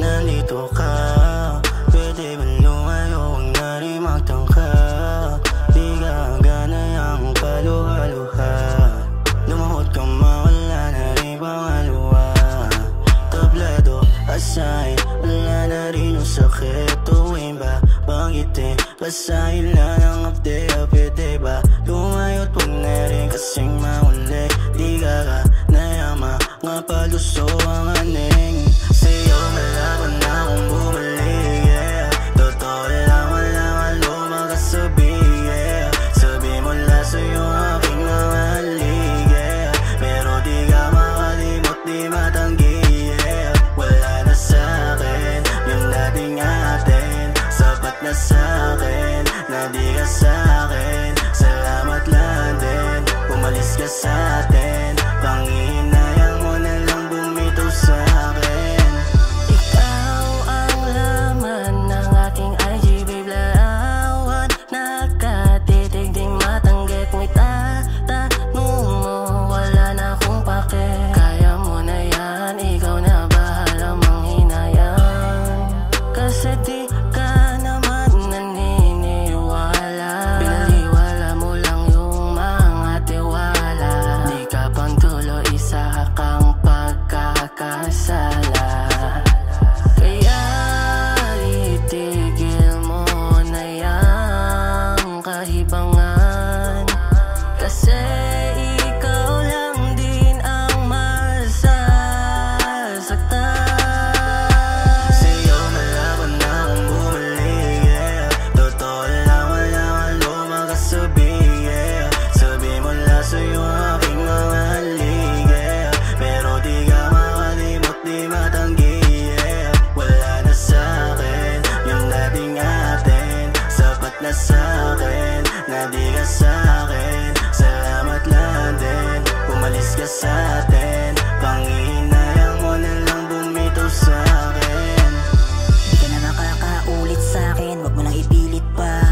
Nandito ka, pwede ba lumayo, huwag na rin magtangka. Di ka ganayang paluha-luha, lumuhod ka mawala na rin pangaluha. Tablado, aside, wala na rin yung sakit. Tuwing ba, banggitin, kasahil na ng update. Pwede ba lumayo't huwag na rin kasing mauli. Di ka ganayang mga paluso ang aneng. Sa'yo malaban na akong bumalik, yeah. Totoo lang wala nga lumakasabi, yeah. Sabi mo lang sa'yo aking nangalig, yeah. Pero di ka makalimot, di matanggi, yeah. Wala na sa'kin yung dating atin. Sapat na sa'kin na di ka sa'kin. Salamat lang din, umalis ka sa'tin. Panghihinayang mo na lang bumitaw sa'kin. Sa'kin, na di ka sa'kin. Salamat lang din, umalis ka sa'tin. Panghihinayang mo na lang bumitaw sa'kin. Di ka na nakakaulit sa'kin, wag mo nang ipilit pa.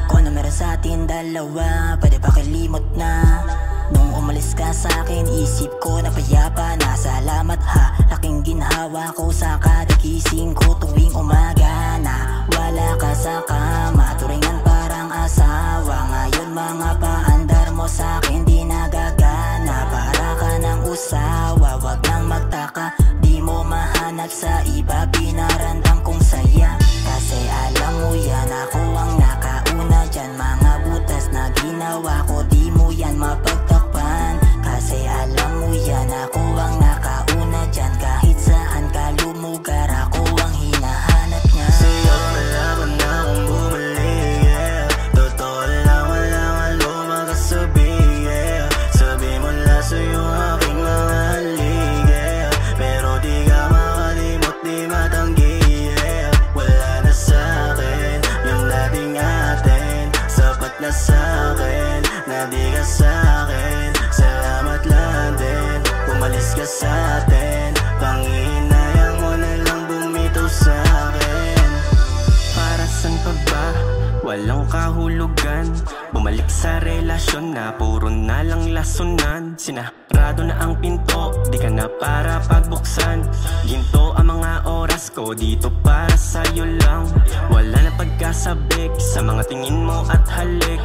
Kung ano meron sa'tin dalawa, pwede pa kalimot na. Nung umalis ka sa'kin, isip ko na payapa na. Salamat ha, laking ginhawa ko sa kada gising ko tuwing umaga na. Wala ka sa kama, turingan parang asawa. Ngayon mga paandar mo sa'kin di nagagana. Para ka ng usawa, wag nang magtaka. Di mo mahanap sa iba, pinarandam kong saya. Kasi alam mo yan, ako ang nakauna dyan. Mga butas na ginawa ko, di mo yan mapagtakpan. Kasi alam mo yan, ako ang nakauna dyan. Kahit saan ka lumugar, ako ang hinahanap niya. Sa'yo malaban na akong bumalik, yeah. Totoo lang wala nga lumakasabi, yeah. Sabi mo lang sa'yo aking nangalig, yeah. Pero di ka makalimot, di matanggi, yeah. Wala na sa'kin yung dating atin. Sapat na sa'kin na di ka sa'kin. Salamat lang din, umalis ka sa'tin. Panghihinayang mo na lang bumitaw sa'kin. Para san pa ba? Walang kahulugan. Bumalik sa relasyon na puro na lang lasunan. Sinarado na ang pinto, di ka na para pagbuksan. Ginto ang mga oras ko, dito para sa'yo lang. Wala na pagkasabik sa mga tingin mo at halik.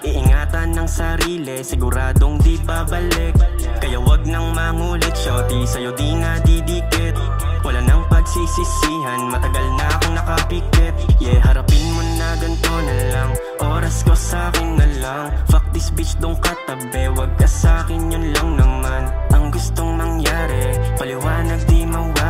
Iingatan ng sarili, siguradong di babalik. Kaya wag nang mangulit, shorty, sa'yo di na didikit. Wala nang pagsisisihan, matagal na akong nakapikit. Yeah, harapin mo na ganito na lang. Oras ko sa'kin na lang. Fuck this bitch, dong katabi. Wag ka sa'kin, yun lang naman ang gustong mangyari. Paliwanag di mawala.